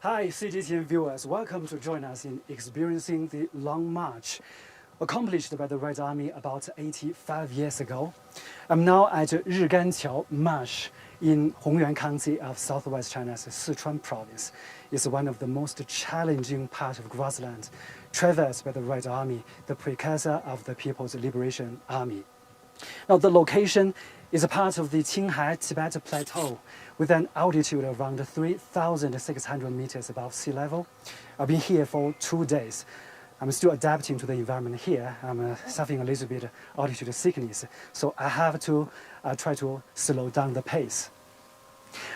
Hi, CGTN viewers. Welcome to join us in experiencing the Long March, accomplished by the Red Army about 85 years ago. I'm now at Riganqiao Marsh in Hongyuan County of southwest China's Sichuan province. It's one of the most challenging parts of grassland traversed by the Red Army, the precursor of the People's Liberation Army. Now, the location is a part of the Qinghai Tibet Plateau with an altitude around 3,600 meters above sea level. I've been here for 2 days. I'm still adapting to the environment here. I'm suffering a little bit altitude sickness, so I have to try to slow down the pace.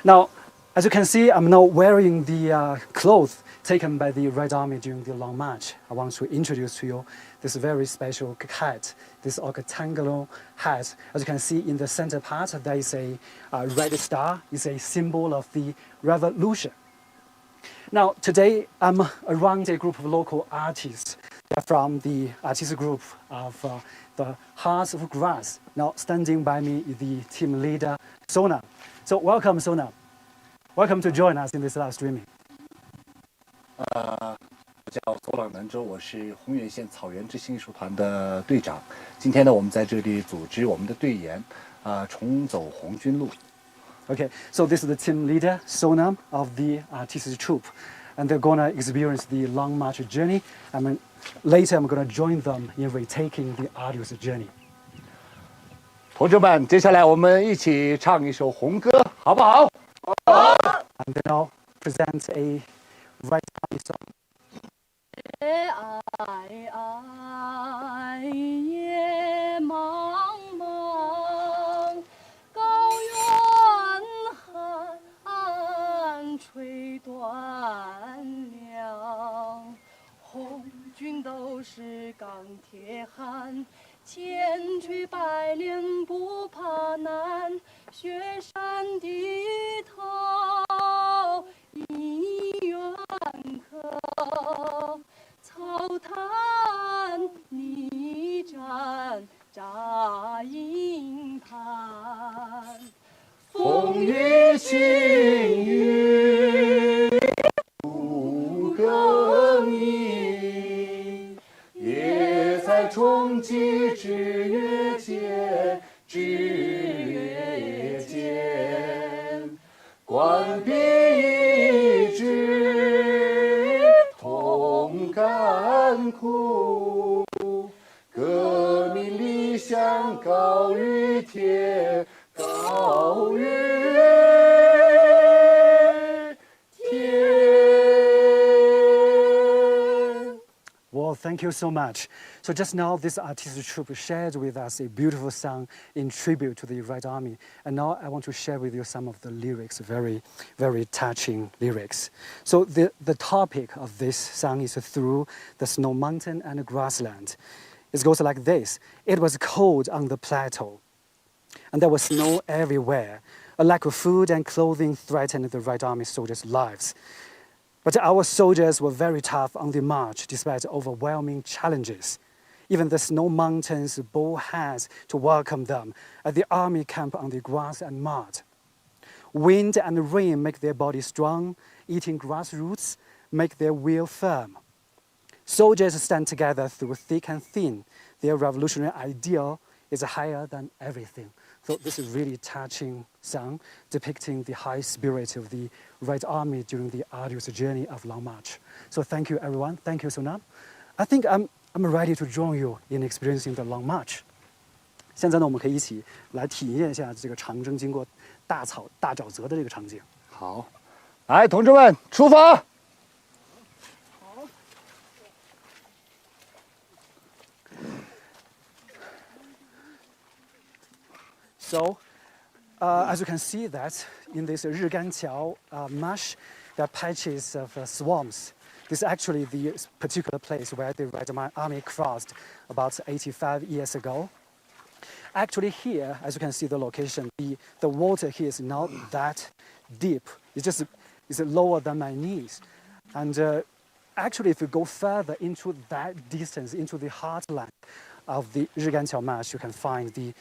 Now, as you can see, I'm now wearing the clothes taken by the Red Army during the Long March. I want to introduce to you this very special hat, this octagonal hat. As you can see in the center part, there is a red star. It's a symbol of the revolution. Now, today I'm around a group of local artists. They're from the artist group of the Hearts of Grass. Now, standing by me is the team leader, Sona. So, welcome, Sona. Welcome to join us in this live streaming. 我叫左朗南州，我是宏源县草原之星艺术团的队长。今天呢，我们在这里组织我们的队员，重走红军路。 Okay, so this is the team leader, Sonam, of the artist troupe, and they're gonna experience the Long March journey. Later I'm gonna join them in retaking the arduous journey. 同志们，接下来我们一起唱一首红歌，好不好？ And then I'll present a Red Army song. 夜茫茫，高原寒吹断了，红军都是钢铁汉，千锤百炼不怕难，雪山地头一员客。 草滩泥毡扎营盘，风雨晴雨不更衣，也在冲击至月间，至月间，官兵一致同甘苦，革命理想高于天，高于天。 Well, thank you so much. So just now, this artist troupe shared with us a beautiful song in tribute to the Red Army. And now I want to share with you some of the lyrics, very, very touching lyrics. So the topic of this song is through the snow mountain and grassland. It goes like this. It was cold on the plateau, and there was snow everywhere. A lack of food and clothing threatened the Red Army soldiers' lives. But our soldiers were very tough on the march despite overwhelming challenges. Even the snow mountains bore heads to welcome them at the army camp on the grass and mud. Wind and rain make their bodies strong, eating grass roots make their will firm. Soldiers stand together through thick and thin. Their revolutionary ideal is higher than everything. So this is really touching song depicting the high spirit of the Red Army during the arduous journey of Long March. So thank you, everyone. Thank you, Sonam. I think I'm ready to join you in experiencing the Long March. 现在呢，我们可以一起来体验一下这个长征经过大草大沼泽的这个场景。好，来，同志们，出发！ So, as you can see that in this Riganqiao Marsh, there are patches of swamps. This is actually the particular place where the Red Army crossed about 85 years ago. Actually here, as you can see the location, the water here is not that deep. It's lower than my knees. And actually, if you go further into that distance, into the heartland, of the Riganqiao Marsh, you can find the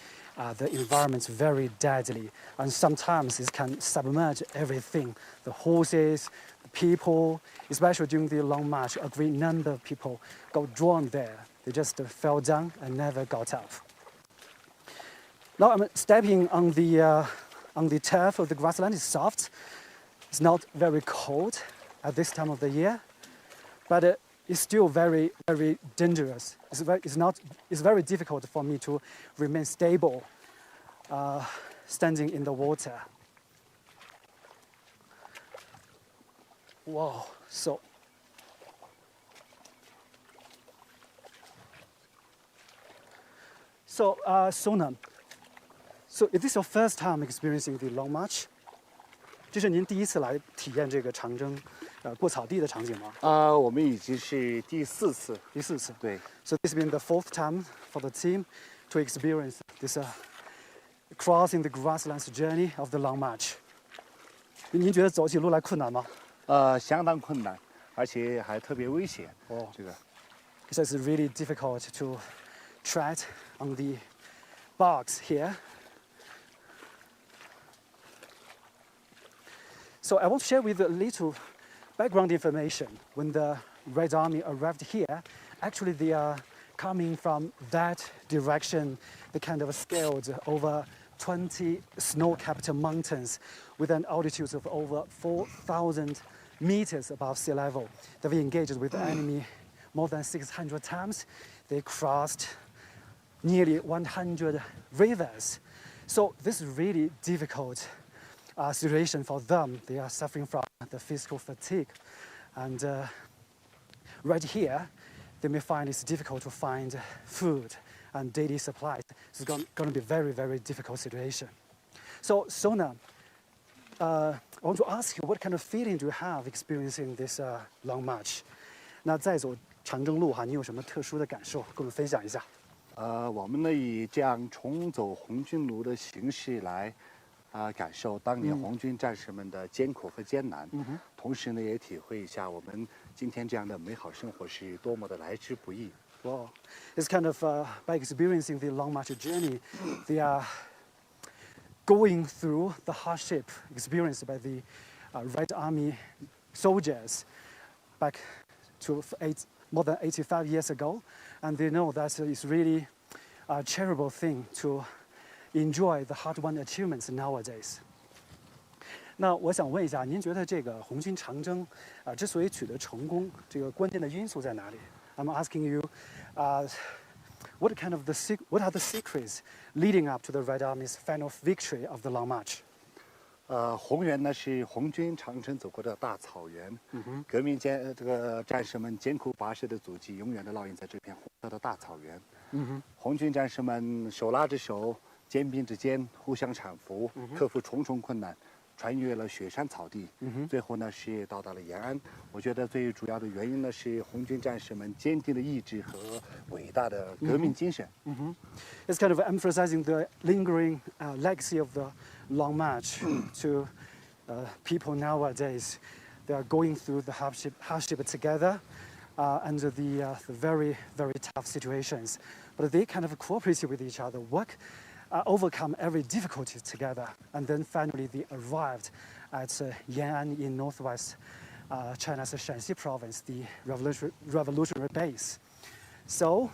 environment very deadly, and sometimes it can submerge everything, the horses, the people, especially during the long march. A great number of people got drawn there. They just fell down and never got up. Now I'm stepping on the turf of the grassland. It's soft. It's not very cold at this time of the year, but it's still very, very dangerous. It's very difficult for me to remain stable standing in the water. Wow, so Sona, so is this your first time experiencing the long march? 这是您第一次来体验这个长征，过草地的场景吗？我们已经是第4次。第4次。对。So this has been the 4th time for the team to experience this crossing the grasslands journey of the long march. 您觉得走起路来困难吗？相当困难，而且还特别危险。哦，这个。So it's really difficult to tread on the bogs here. So I want to share with you a little background information. When the Red Army arrived here, actually they are coming from that direction. They kind of scaled over 20 snow-capped mountains with an altitude of over 4,000 meters above sea level. They've engaged with the enemy more than 600 times. They crossed nearly 100 rivers. So this is really difficult situation for them. They are suffering from the physical fatigue. And right here, they may find it's difficult to find food and daily supplies. It's going to be a very, very difficult situation. So Sona, I want to ask you, what kind of feeling do you have experiencing this long march? 那在走长征路哈，你有什么特殊的感受？跟我们分享一下。我们呢以这样重走红军路的形式来感受当年红军战士们的艰苦和艰难，同时呢也体会一下我们今天这样的美好生活是多么的来之不易。Wow, it's kind of by experiencing the long march journey, they are going through the hardship experienced by the Red Army soldiers back to more than 85 years ago, and they know that it's really a terrible thing to enjoy the hard-won achievements nowadays. 那我想问一下，您觉得这个红军长征之所以取得成功，这个关键的因素在哪里？ I'm asking you, what are the secrets leading up to the Red Army's final victory of the Long March? 红原呢是红军长征走过的大草原，革命这个战士们艰苦跋涉的足迹永远的烙印在这片红色的大草原。红军战士们手拉着手，肩并着肩，互相搀扶，克服重重困难，穿越了雪山草地，最后呢是到达了延安。我觉得最主要的原因呢是红军战士们坚定的意志和伟大的革命精神。It's kind of emphasizing the lingering legacy of the Long March to people nowadays. They are going through the hardship together under the very, very tough situations. But they kind of cooperate with each other, overcome every difficulty together, and then finally they arrived at Yan'an in northwest China's Shanxi province, the revolutionary base. So,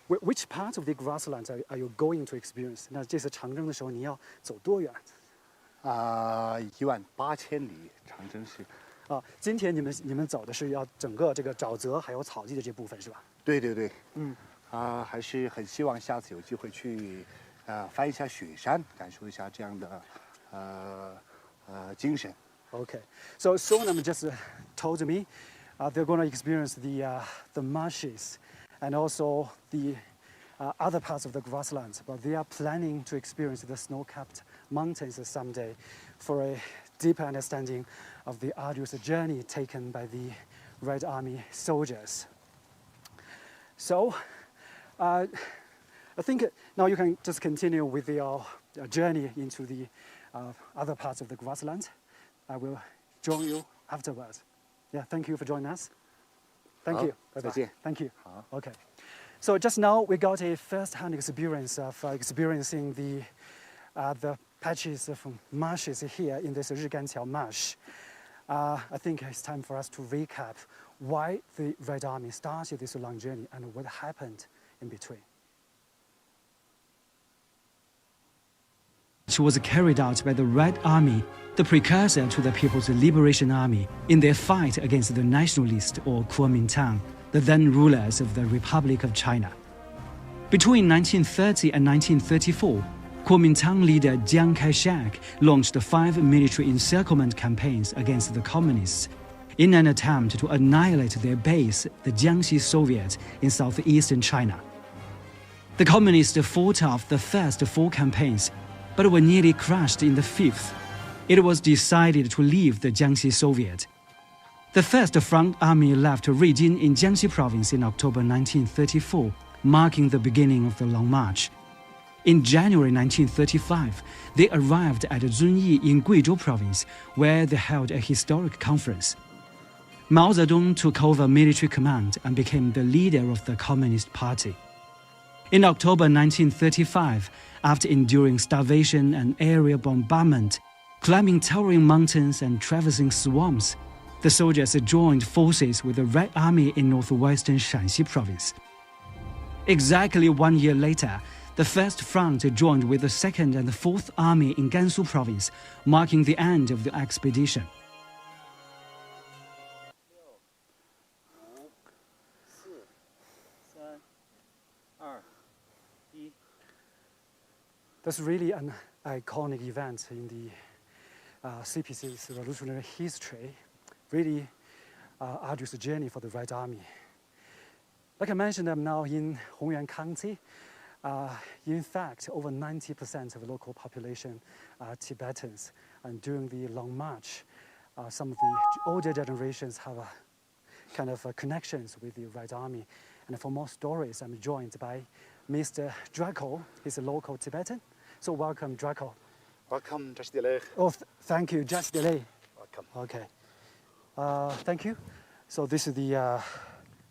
which part of the grasslands are you going to experience? 那这次长征的时候，你要走多远？18000里，长征是。今天你们走的是要整个这个沼泽还有草地的这部分是吧？对对对，还是很希望下次有机会去翻一下雪山，感受一下这样的精神。Okay, so Sonam just told me they're going to experience the marshes and also the other parts of the grasslands, but they are planning to experience the snow-capped mountains someday for a deeper understanding of the arduous journey taken by the Red Army soldiers. So, I think now you can just continue with your journey into the other parts of the grassland. I will join you afterwards. Yeah, thank you for joining us. Thank好， you. Bye 再 bye. 见。 Thank you. 好。 Okay. So just now we got a first-hand experience of experiencing the patches of marshes here in this Riganqiao Marsh. I think it's time for us to recap why the Red Army started this long journey and what happened in between. It was carried out by the Red Army, the precursor to the People's Liberation Army, in their fight against the nationalists or Kuomintang, the then rulers of the Republic of China. Between 1930 and 1934, Kuomintang leader Chiang Kai-shek launched 5 military encirclement campaigns against the communists in an attempt to annihilate their base, the Jiangxi Soviet, in southeastern China. The communists fought off the first 4 campaigns, but were nearly crushed in the 5th. It was decided to leave the Jiangxi Soviet. The First Front Army left Ruijin in Jiangxi Province in October 1934, marking the beginning of the Long March. In January 1935, they arrived at Zunyi in Guizhou Province, where they held a historic conference. Mao Zedong took over military command and became the leader of the Communist Party. In October 1935, after enduring starvation and aerial bombardment, climbing towering mountains and traversing swamps, the soldiers joined forces with the Red Army in northwestern Shanxi Province. Exactly 1 year later, the First Front joined with the 2nd and 4th Army in Gansu Province, marking the end of the expedition. That's really an iconic event in the CPC's revolutionary history. Really arduous journey for the Red Army. Like I mentioned, I'm now in Hongyuan County. In fact, over 90% of the local population are Tibetans. And during the Long March, some of the older generations have kind of connections with the Red Army. And for more stories, I'm joined by Mr. Draco. He's a local Tibetan. So welcome, Draco. Welcome, Judge Delay. Oh, thank you, Judge Delay. Welcome. Okay. Thank you. So this is the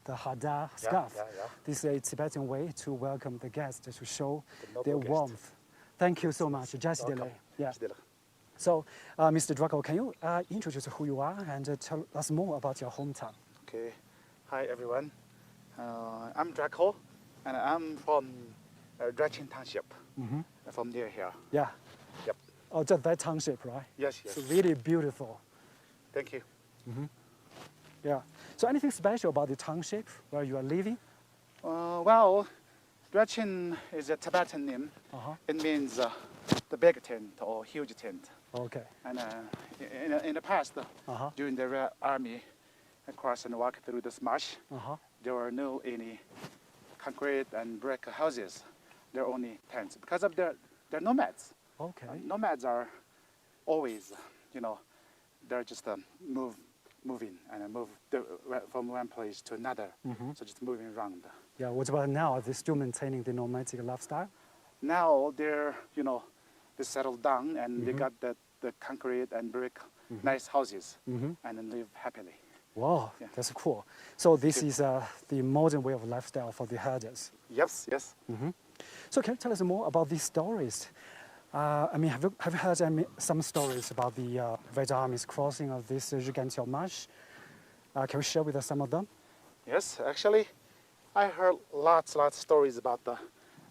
Hada scarf. yeah. This is a Tibetan way to welcome the guests, to show noble their guest. warmth. Thank you so much, Judge Welcome. Delay. Yeah. Judge Delay. So, Mr. Draco, can you introduce who you are and tell us more about your hometown? Okay. Hi, everyone. I'm Draco, and I'm from Riganqiao Township, from near here. Yeah. Yep. Oh, just that township, right? Yes. It's really beautiful. Thank you. Yeah. So anything special about the township where you are living? Well, Riganqiao is a Tibetan name. It means the big tent or huge tent. Okay. And in the past, during the Red Army, across and walk through this marsh, there were no any concrete and brick houses. There are only tents because of they're nomads. Okay. Nomads are always, they're just moving and move from one place to another. So just moving around. Yeah. What about now? Are they still maintaining the nomadic lifestyle? Now they're, they settled down and they got the concrete and brick nice houses and then live happily. Wow, Yeah. that's cool. So this is the modern way of lifestyle for the herders. Yes. So can you tell us more about these stories? Have you heard some stories about the Red Army's crossing of this Riganqiao Marsh? Can you share with us some of them? Yes, actually, I heard lots of stories about the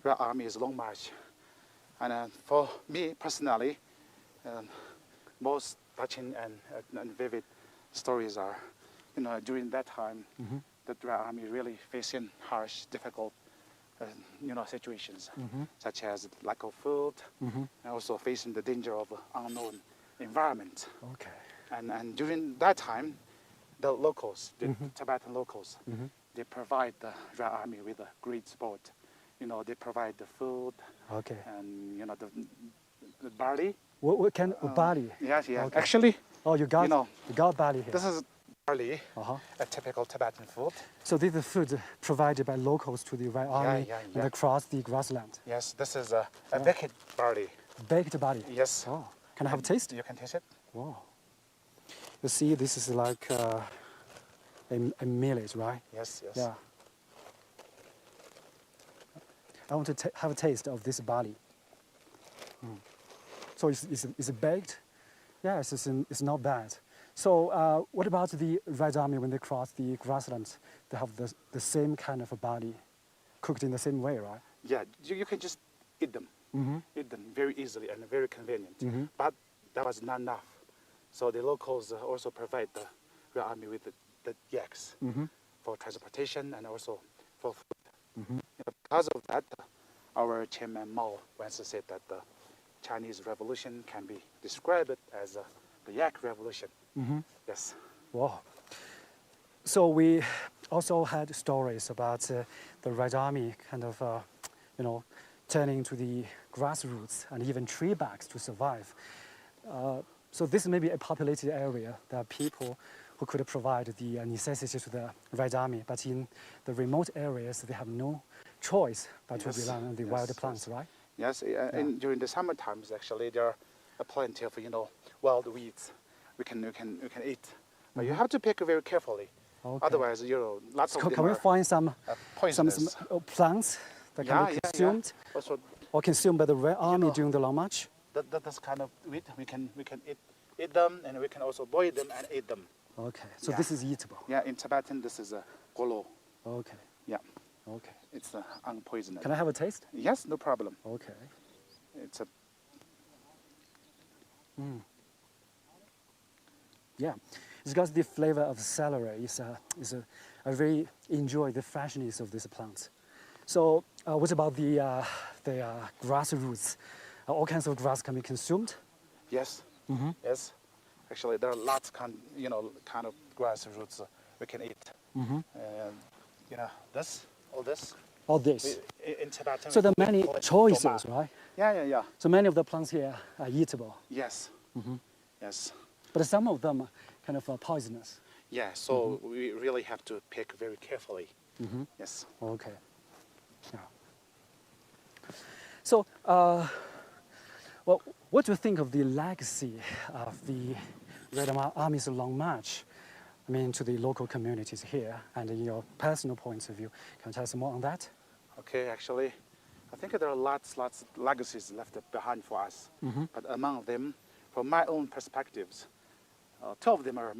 Red Army's Long March. And for me personally, most touching and vivid stories are, during that time, the Red Army really facing harsh, difficult, situations, such as lack of food, and also facing the danger of unknown environment. Okay. And during that time, the locals, the Tibetan locals, they provide the Red Army with a great support. They provide the food, Okay. and the barley. What kind of barley? Yeah. Okay. Actually, Oh, you got barley here. this is barley, a typical Tibetan food. So this is food provided by locals to the Red Army and across the grassland. Yes, this is a baked barley. Baked barley. Yes. Oh, can I have a taste? You can taste it. Wow. You see, this is like a millet, right? Yes, yes. Yeah. I want to have a taste of this barley. So it's baked? Yeah, it's not bad. So what about the Red Army when they cross the grasslands? They have the same kind of a barley, cooked in the same way, right? Yeah, you can just eat them. Eat them very easily and very convenient. But that was not enough. So the locals also provide the Red Army with the yaks for transportation and also for food. You know, because of that, our chairman Mao once said that the Chinese Revolution can be described as the yak revolution. Yes. Wow. So we also had stories about the Red Army kind of, turning to the grassroots and even tree barks to survive. So this may be a populated area. There are people who could provide the necessities to the Red Army, but in the remote areas, they have no choice but to rely on the wild plants, right? Yes, and during the summer times, actually, there are plenty of wild weeds we can eat. But you have to pick very carefully. Okay. Otherwise, lots of them Can we find some poisonous. plants that can be consumed Also, or consumed by the Red Army during the Long March? that's kind of weed. We can eat them, and we can also boil them and eat them. Okay, so this is eatable. Yeah, in Tibetan, this is a golo. Okay, Yeah, okay. it's unpoisoned. Can I have a taste? Yes, no problem. Okay. It's a Yeah, it's because the flavor of celery I really enjoy the freshness of this plant. So what about the grass roots? All kinds of grass can be consumed? yes, yes. Actually, there are lots kind of grass roots we can eat. And all this. All this. In Tibetan. So there are many we call it choices, doma. right? Yeah. So many of the plants here are eatable, Yes. Yes. but some of them are kind of poisonous. Yeah. So we really have to pick very carefully. Yes. Okay. Yeah. So, well, what do you think of the legacy of the Red Army's Long March? I mean, to the local communities here, and in your personal points of view, can you tell us more on that? Okay. Actually, I think there are lots of legacies left behind for us. But among them, from my own perspectives, two of them are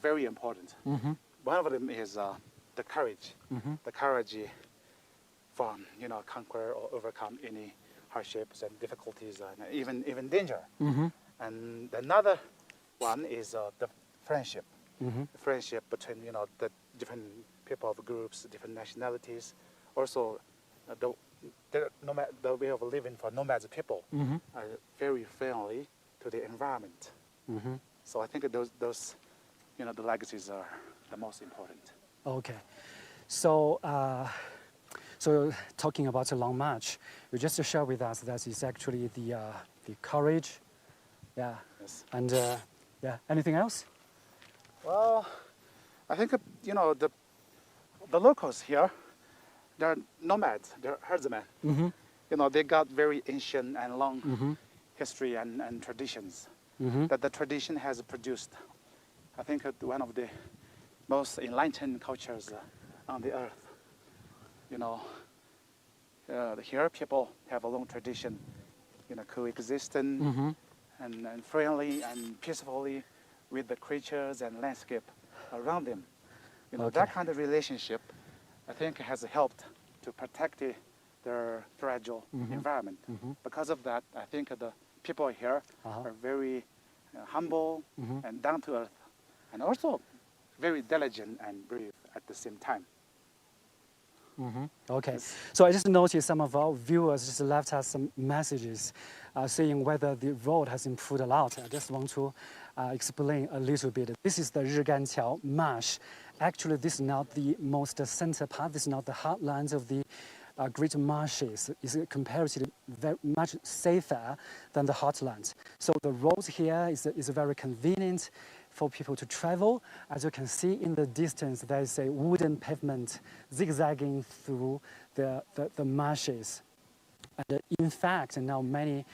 very important. One of them is the courage. The courage from conquer or overcome any hardships and difficulties and even danger. And another one is the friendship. The friendship between the different people of groups, different nationalities. Also, the way of living for nomad people are very friendly to the environment. So I think those the legacies are the most important. Okay. So, so talking about the Long March, you just share with us that it's actually the courage, yeah. Yes. And yeah, anything else? Well, I think the locals here, they're nomads, they're herdsmen. They got very ancient and long history and traditions that the tradition has produced. I think one of the most enlightened cultures on the earth. Here people have a long tradition, coexisting and friendly and peacefully with the creatures and landscape around them. That kind of relationship, I think, has helped to protect their fragile environment. Because of that, I think the people here are very humble and down to earth, and also very diligent and brave at the same time. Okay, so I just noticed some of our viewers just left us some messages saying whether the road has improved a lot. I just want to explain a little bit. This is the Riganqiao Marsh. Actually, this is not the most center part. This is not the heartlands of the great marshes. It's comparatively very much safer than the heartlands. So the road here is very convenient for people to travel. As you can see in the distance, there is a wooden pavement zigzagging through the marshes. And in fact, now many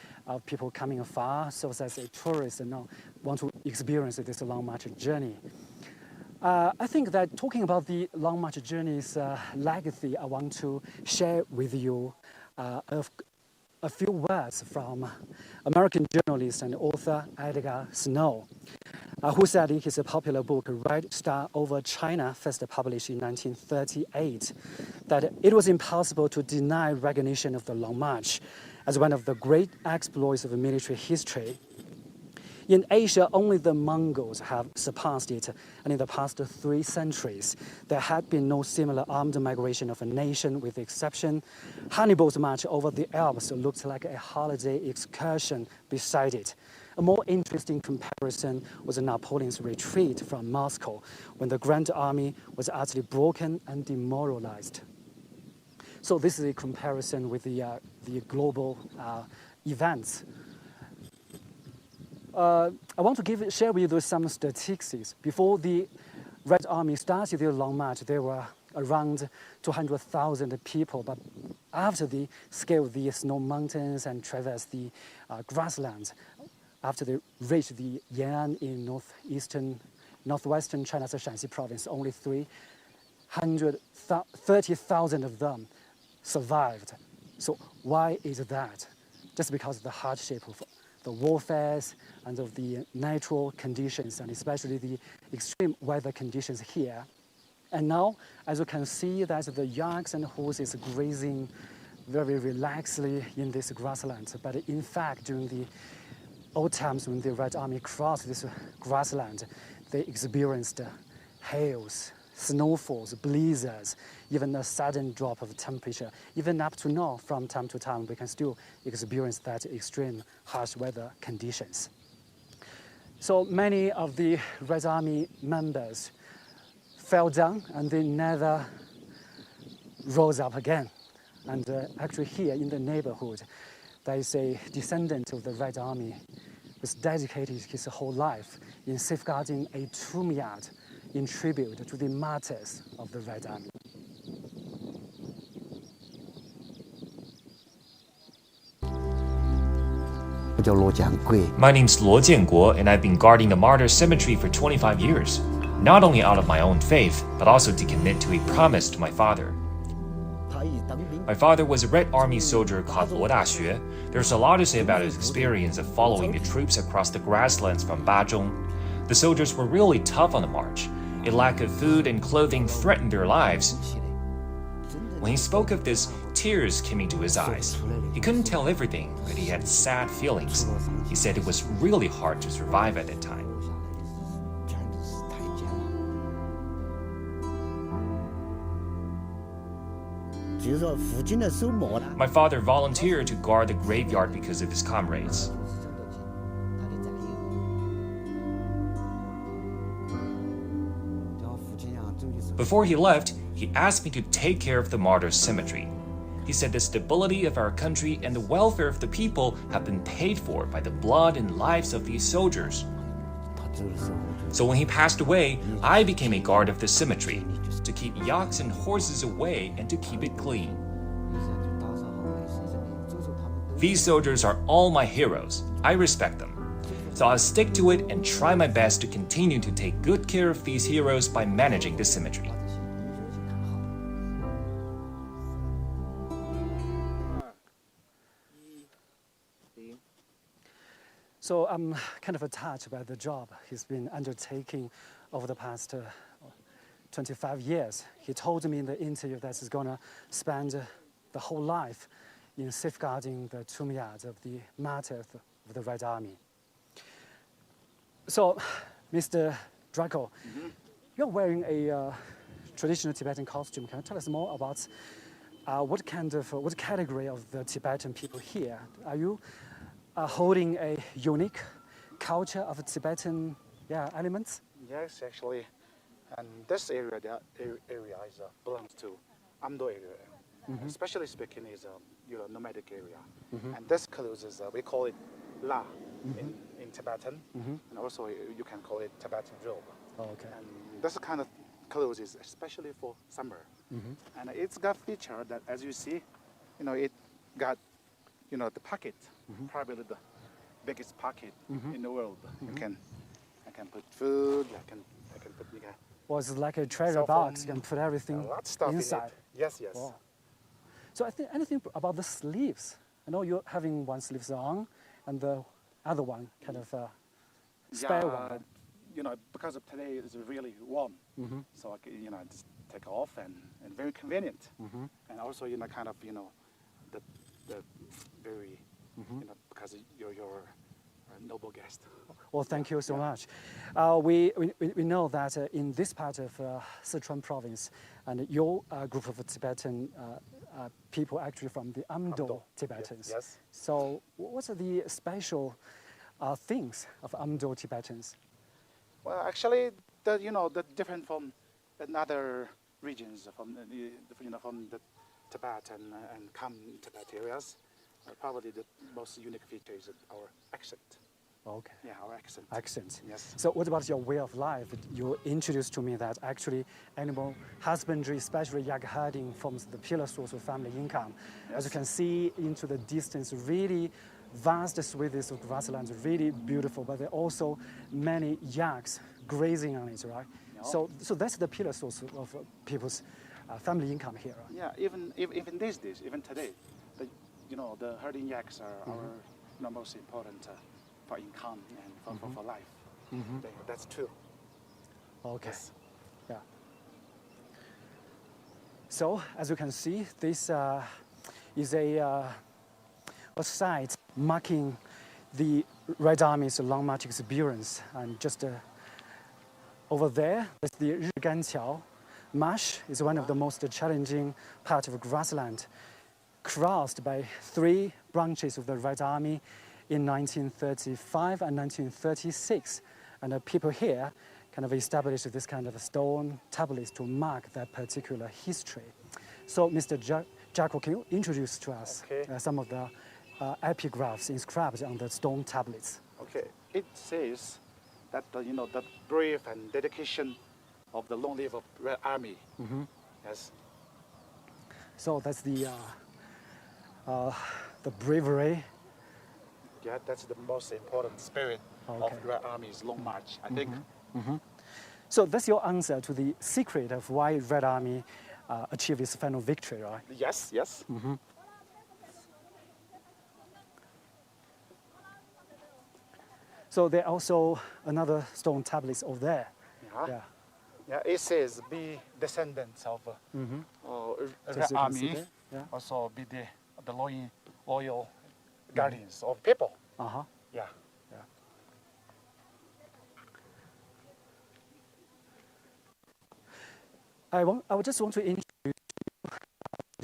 people coming afar, so as a tourist, now want to experience this long march journey. I think that talking about the Long March journey's legacy, I want to share with you a few words from American journalist and author Edgar Snow, who said in his popular book Red Star Over China, first published in 1938, that it was impossible to deny recognition of the Long March as one of the great exploits of military history. In Asia, only the Mongols have surpassed it, and in the past 3 centuries, there had been no similar armed migration of a nation, with the exception Hannibal's march over the Alps looked like a holiday excursion beside it. A more interesting comparison was Napoleon's retreat from Moscow, when the Grand Army was utterly broken and demoralized. So this is a comparison with the global events. I want to share with you some statistics. Before the Red Army started their long march, there were around 200,000 people. But after they scaled the snow mountains and traversed the grasslands, after they reached the Yan'an in northwestern China's Shanxi province, only 330,000 of them survived. So why is that? Just because of the hardship of the warfares and of the natural conditions, and especially the extreme weather conditions here. And now, as you can see, that the yaks and horses grazing very relaxedly in this grassland. But in fact, during the old times when the Red Army crossed this grassland, they experienced hails, snowfalls, blizzards, even a sudden drop of temperature. Even up to now, from time to time, we can still experience that extreme harsh weather conditions. So many of the Red Army members fell down and they never rose up again. And actually here in the neighborhood, there is a descendant of the Red Army who's dedicated his whole life in safeguarding a tomb yard in tribute to the martyrs of the Red Army. My name's Luo Jianguo, and I've been guarding the Martyr Cemetery for 25 years, not only out of my own faith, but also to commit to a promise to my father. My father was a Red Army soldier called Luo Daxue. There's a lot to say about his experience of following the troops across the grasslands from Bazhong. The soldiers were really tough on the march. A lack of food and clothing threatened their lives. When he spoke of this, tears came into his eyes. He couldn't tell everything, but he had sad feelings. He said it was really hard to survive at that time. My father volunteered to guard the graveyard because of his comrades. Before he left, he asked me to take care of the Martyrs Cemetery. He said the stability of our country and the welfare of the people have been paid for by the blood and lives of these soldiers. So when he passed away, I became a guard of the cemetery, to keep yaks and horses away and to keep it clean. These soldiers are all my heroes. I respect them. So I'll stick to it and try my best to continue to take good care of these heroes by managing the cemetery. So I'm kind of touched by the job he's been undertaking over the past 25 years. He told me in the interview that he's going to spend the whole life in safeguarding the tomb yards of the martyrs of the Red Army. So, Mr. Draco, you're wearing a traditional Tibetan costume. Can you tell us more about what category of the Tibetan people here? Are you holding a unique culture of Tibetan elements? Yes, actually. And this area, belongs to Amdo area. Especially speaking, is a nomadic area. And this clothes is we call it la in Tibetan, and also you can call it Tibetan robe. Oh, okay. And this kind of clothes is especially for summer, and it's got feature that, as you see, it got the pocket, probably the biggest pocket in the world. I can put food. I can put Was like a treasure Cell box. phone, You can put everything a lot of stuff inside. in it. Yes, yes. Wow. So I think anything about the sleeves. I know you're having one sleeves on, and the other one kind of spare one. You know, because of today it's really warm, so I can, you know, just take off and very convenient, and also, you know, kind of, you know, the very, you know, because you're a noble guest. Well, thank you so much. We know that in this part of Sichuan province, and your group of Tibetan people actually from the Amdo Tibetans. Yes. So what are the special things of Amdo Tibetans? Well, actually, you know, the different from other regions, from you know, from the Tibet and Kham Tibet areas, probably the most unique feature is our accent. Okay. Yeah, our accent. Accent. Yes. So what about your way of life? You introduced to me that actually animal husbandry, especially yak herding, forms the pillar source of family income. Yes. As you can see into the distance, really vast swathes of grasslands, really beautiful, but there are also many yaks grazing on it, right? No. So that's the pillar source of people's family income here, right? Yeah, even these days, even today, you know, the herding yaks are our, you know, most important for income and for life. That's true. Okay. Yes. Yeah. So as you can see, this is a site marking the Red Army's long march experience, and just over there, that's the Riganqiao Marsh. Is one of the most challenging part of grassland, crossed by 3 branches of the Red Army in 1935 and 1936. And the people here kind of established this kind of stone tablets to mark that particular history. So Mr. Jacko, can you introduce to us some of the epigraphs inscribed on the stone tablets? Okay. It says that you know, the brave and dedication of the long-lived Red Army. Yes. So that's the bravery. Yeah, that's the most important spirit of Red Army's long march, I think. So that's your answer to the secret of why Red Army achieved its final victory, right? Yes, yes. So there are also another stone tablets over there. Yeah. Yeah, it says, be descendants of Red Army, also be the loyal guardians of people. Yeah. I would just want to introduce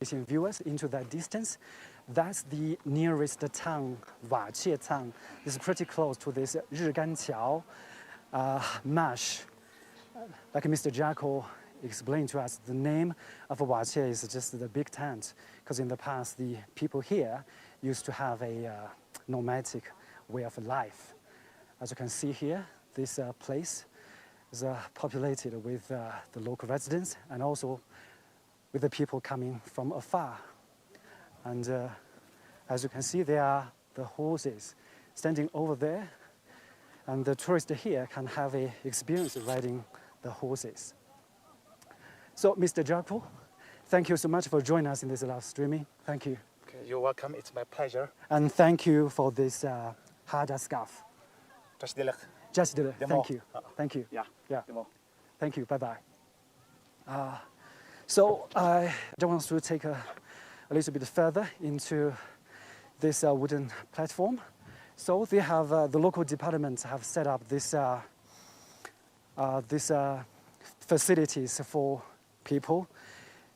Asian viewers into that distance. That's the nearest town, Wachie town. It's pretty close to this Riganqiao Marsh. Like Mr. Jacko explained to us, the name of Wachie is just the big tent, because in the past the people here used to have a nomadic way of life. As you can see here, this place is populated with the local residents and also with the people coming from afar. And as you can see, there are the horses standing over there, and the tourists here can have an experience riding the horses. So, Mr. Jacko, thank you so much for joining us in this live streaming. Thank you. Okay, you're welcome. It's my pleasure. And thank you for this harda scarf. Just the luck. Just did it. Thank you. Thank you. Yeah. Yeah. Thank you. Bye-bye. So I want to take a little bit further into this wooden platform. So they have the local departments have set up this facilities for people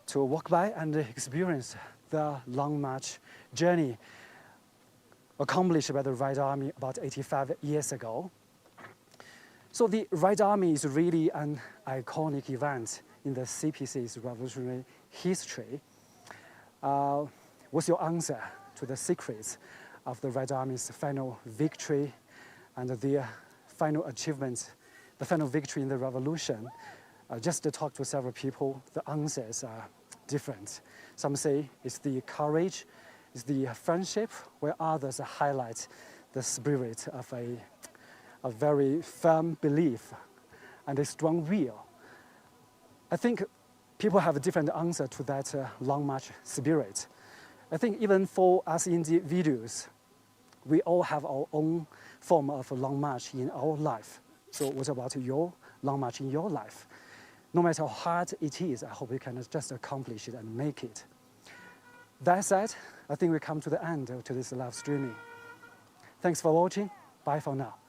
to walk by and experience the long march journey accomplished by the Red Army about 85 years ago. So the Red Army is really an iconic event in the CPC's revolutionary history. What's your answer to the secrets of the Red Army's final victory and their final achievements, the final victory in the revolution? Just to talk to several people, the answers are different. Some say it's the courage, it's the friendship, where others highlight the spirit of a very firm belief and a strong will. I think people have a different answer to that long march spirit. I think even for us individuals, we all have our own form of a long march in our life. So what about your long march in your life? No matter how hard it is, I hope you can just accomplish it and make it. That said, I think we come to the end of today's live streaming. Thanks for watching. Bye for now.